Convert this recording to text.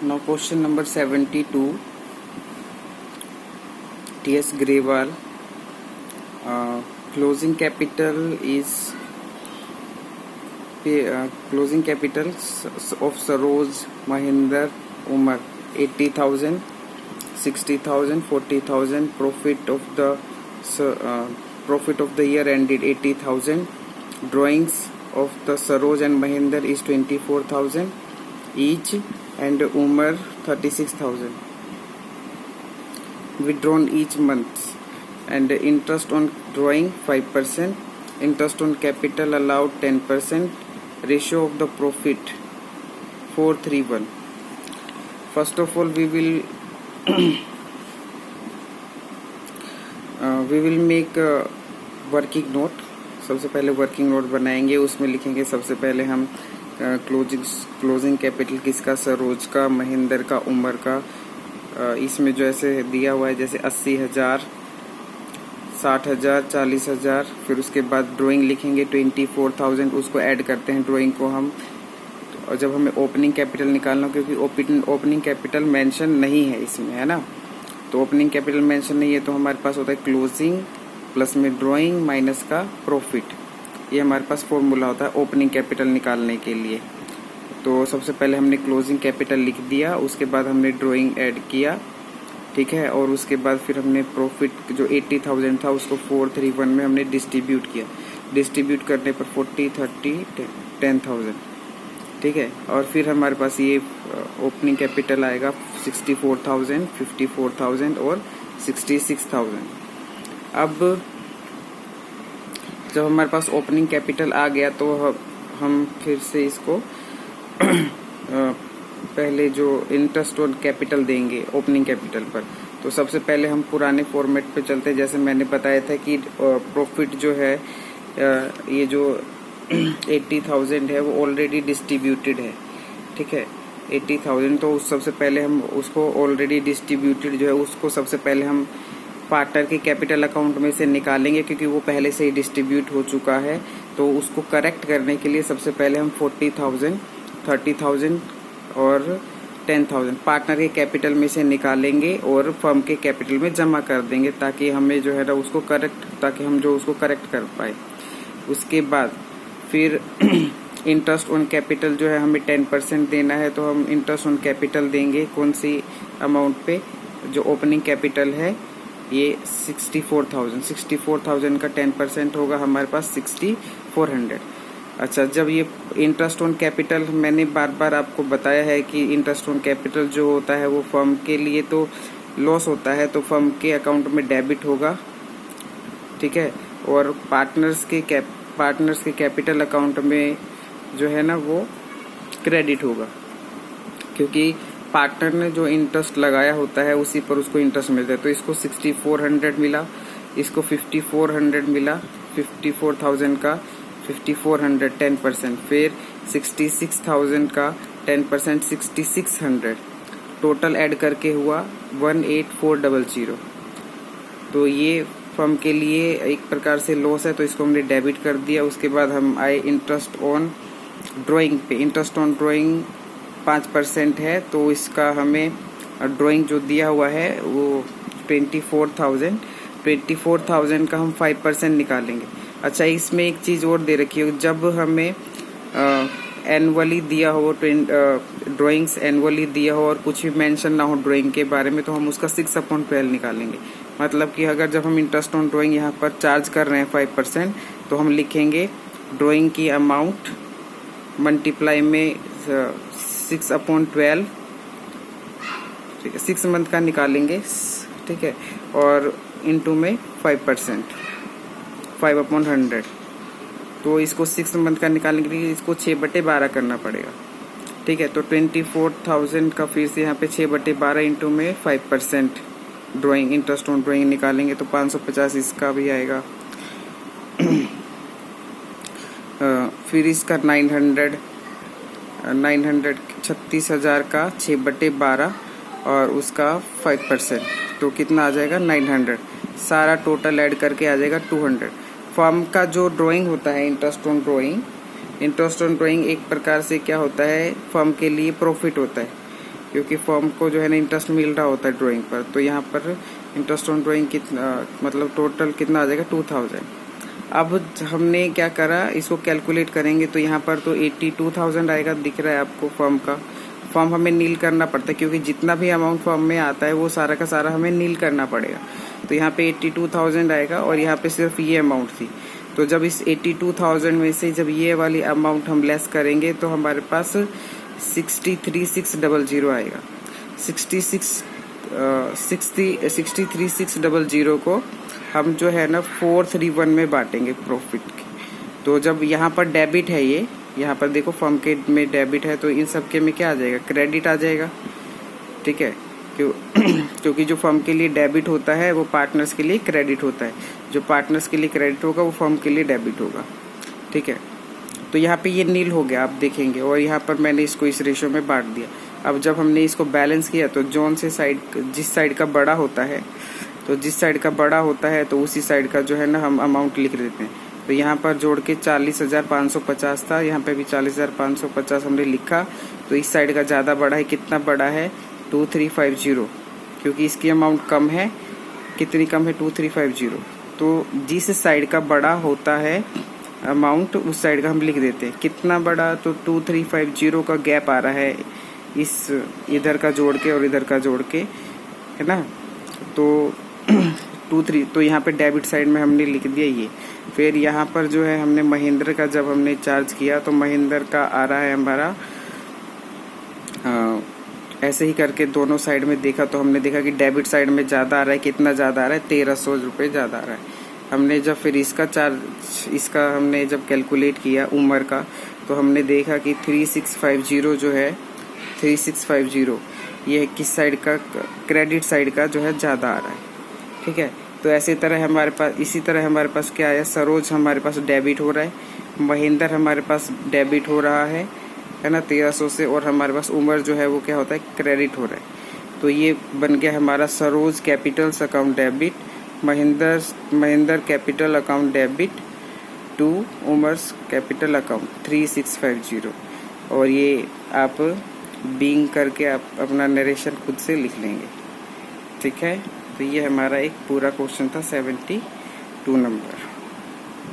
Now question number 72, T.S. Grewal. Closing capital is closing capitals of Saroj, Mahinder, Umar 80,000, 60,000, 40,000. Profit of the year ended 80,000. Drawings of the Saroj and Mahinder is 24,000 each, and Umar 36,000. Withdrawn each month, and interest on drawing 5%, interest on capital allowed 10%, ratio of the profit 4:3:1. First of all, we will make a working note. सबसे पहले working note बनाएंगे, उसमें लिखेंगे सबसे पहले हम closing capital किसका, सरोज का, महेंद्र का, उमर का। इसमें जो ऐसे दिया हुआ है जैसे 80,000, 60,000, 40,000। फिर उसके बाद ड्राइंग लिखेंगे 24,000, उसको ऐड करते हैं ड्राइंग को हम। और जब हमें ओपनिंग कैपिटल निकालना हो, क्योंकि ओपनिंग कैपिटल मेंशन नहीं है इसमें, है ना, तो ओपनिंग कैपिटल मेंशन नहीं है तो हमारे पास होता है क्लोजिंग प्लस में ड्राइंग माइनस का प्रॉफिट। ये हमारे पास फॉर्मूला होता है ओपनिंग कैपिटल निकालने के लिए। तो सबसे पहले हमने क्लोजिंग कैपिटल लिख दिया, उसके बाद हमने ड्राइंग ऐड किया, ठीक है, और उसके बाद फिर हमने प्रॉफिट जो 80,000 था उसको 4:3:1 में हमने डिस्ट्रीब्यूट किया। डिस्ट्रीब्यूट करने पर 40, 30, 10,000, ठीक है। और फिर हमारे पास ये ओपनिंग कैपिटल आएगा 64,000, 54,000 और 66,000। अब जब हमारे पास ओपनिंग कैपिटल आ गया तो हम फिर से इसको पहले जो इंटरेस्ट ऑन कैपिटल देंगे ओपनिंग कैपिटल पर। तो सबसे पहले हम पुराने फॉर्मेट पे चलते हैं। जैसे मैंने बताया था कि प्रॉफिट जो है ये जो 80,000 है वो ऑलरेडी डिस्ट्रीब्यूटेड है, ठीक है, 80,000। तो सबसे पहले हम उसको ऑलरेडी डिस्ट्रीब्यूटेड जो है उसको सबसे पहले हम पार्टनर के कैपिटल अकाउंट में से निकालेंगे, क्योंकि वो पहले से ही डिस्ट्रीब्यूट हो चुका है। तो उसको करेक्ट करने के लिए सबसे पहले हम 40,000, 30,000 और 10,000 पार्टनर के कैपिटल में से निकालेंगे और फर्म के कैपिटल में जमा कर देंगे, ताकि हमें जो है ना उसको करेक्ट कर पाए। उसके बाद फिर इंटरेस्ट ऑन कैपिटल जो है हमें 10% देना है, तो हम इंटरेस्ट ऑन कैपिटल देंगे कौन सी अमाउंट पे, जो ओपनिंग कैपिटल है ये 64,000 का 10% होगा हमारे पास 6,400। अच्छा, जब ये इंटरेस्ट ऑन कैपिटल, मैंने बार बार आपको बताया है कि इंटरेस्ट ऑन कैपिटल जो होता है वो फर्म के लिए तो लॉस होता है, तो फर्म के अकाउंट में डेबिट होगा, ठीक है, और पार्टनर्स के कैपिटल अकाउंट में जो है ना वो क्रेडिट होगा, क्योंकि पार्टनर ने जो इंटरेस्ट लगाया होता है उसी पर उसको इंटरेस्ट मिलता है। तो इसको 6,400 मिला, इसको 5,400 मिला, 54,000 का 5,400 10%, फिर 66,000 का 10% 6,600, टोटल ऐड करके हुआ 18,400। तो ये फर्म के लिए एक प्रकार से लॉस है, तो इसको हमने डेबिट कर दिया। उसके बाद हम आए इंटरेस्ट ऑन ड्राइंग पे। इंटरेस्ट ऑन ड्राइंग 5% है, तो इसका हमें ड्राइंग जो दिया हुआ है वो 24,000 का हम 5% निकालेंगे। अच्छा, इसमें एक चीज़ और दे रखी है, जब हमें एनुअली दिया हो, ड्राइंग्स एनुअली दिया हो और कुछ भी मेंशन ना हो ड्राइंग के बारे में, तो हम उसका 6/12 निकालेंगे। मतलब कि अगर जब हम इंटरेस्ट ऑन ड्राइंग यहाँ पर चार्ज कर रहे हैं 5%, तो हम लिखेंगे ड्राइंग की अमाउंट मल्टीप्लाई में 6/12, ठीक है, 6 मंथ का निकालेंगे, ठीक है, और इनटू में 5%, 5/100। तो इसको 6 मंथ का निकालने के लिए इसको 6/12 करना पड़ेगा, ठीक है। तो 24,000 का फिर से यहाँ पे 6/12 इंटू में 5% ड्राइंग इंटरेस्ट ऑन ड्राइंग निकालेंगे, तो 550 इसका भी आएगा। फिर इसका 36,000 का 6/12 और उसका 5%, तो कितना आ जाएगा 900। सारा टोटल ऐड करके आ जाएगा 200। फर्म का जो ड्राइंग होता है इंटरेस्ट ऑन ड्राइंग एक प्रकार से क्या होता है, फर्म के लिए प्रॉफिट होता है। क्योंकि फर्म को जो है ना इंटरेस्ट मिल रहा होता है ड्राइंग पर। तो यहाँ पर इंटरेस्ट ऑन ड्राइंग कितना, मतलब टोटल कितना आ जाएगा 2000। अब हमने क्या करा, इसको कैलकुलेट करेंगे तो यहाँ पर तो 82,000 आएगा, दिख रहा है आपको फर्म का। फॉर्म हमें नील करना पड़ता है क्योंकि जितना भी अमाउंट फॉर्म में आता है वो सारा का सारा हमें नील करना पड़ेगा। तो यहाँ पे 82,000 आएगा और यहाँ पे सिर्फ ये अमाउंट थी। तो जब इस 82,000 में से जब ये वाली अमाउंट हम लेस करेंगे तो हमारे पास 63,600 आएगा। 63,600 को हम जो है ना 431 में बांटेंगे प्रॉफिट के। तो जब यहाँ पर डेबिट है, ये यहाँ पर देखो फर्म के में डेबिट है, तो इन सब के में क्या आ जाएगा, क्रेडिट आ जाएगा। ठीक है, क्योंकि जो फर्म के लिए डेबिट होता है वो पार्टनर्स के लिए क्रेडिट होता है। जो पार्टनर्स के लिए क्रेडिट होगा वो फर्म के लिए डेबिट होगा। ठीक है, तो यहाँ पे ये नील हो गया, आप देखेंगे। और यहाँ पर मैंने इसको इस रेशो में बांट दिया। अब जब हमने इसको बैलेंस किया तो जोन से साइड, जिस साइड का बड़ा होता है, तो जिस साइड का बड़ा होता है तो उसी साइड का जो है ना हम अमाउंट लिख देते हैं। तो यहाँ पर जोड़ के 40,550 था, यहाँ पे भी 40,550 हमने लिखा। तो इस साइड का ज़्यादा बड़ा है, कितना बड़ा है 2350, क्योंकि इसकी अमाउंट कम है। कितनी कम है 2350। तो जिस साइड का बड़ा होता है अमाउंट उस साइड का हम लिख देते हैं। कितना बड़ा, तो 2350 का गैप आ रहा है इस इधर का जोड़ के और इधर का जोड़ के, है ना। तो 23, तो यहाँ पे डेबिट साइड में हमने लिख दिया ये। फिर यहाँ पर जो है हमने महिंद्रा का जब हमने चार्ज किया तो महिंद्रा का आ रहा है हमारा ऐसे ही करके दोनों साइड में देखा तो हमने देखा कि डेबिट साइड में ज़्यादा आ रहा है। कितना ज़्यादा आ रहा है, 1300 रुपये ज़्यादा आ रहा है। हमने जब फिर इसका हमने जब कैलकुलेट किया उम्र का, तो हमने देखा कि 3650 जो है 3650 ये किस साइड का, क्रेडिट साइड का जो है ज़्यादा आ रहा है। ठीक है, तो इसी तरह हमारे पास क्या आया, सरोज हमारे पास डेबिट हो रहा है, महिंद्रा हमारे पास डेबिट हो रहा है ना 1300 से, और हमारे पास उम्र जो है वो क्या होता है, क्रेडिट हो रहा है। तो ये बन गया हमारा Saroj capitals account debit, Mahindra capital account debit to उमर्स कैपिटल अकाउंट 3650। और ये आप बीइंग करके आप अपना नरेशन खुद से लिख लेंगे। ठीक है, तो ये हमारा एक पूरा क्वेश्चन था 72 नंबर।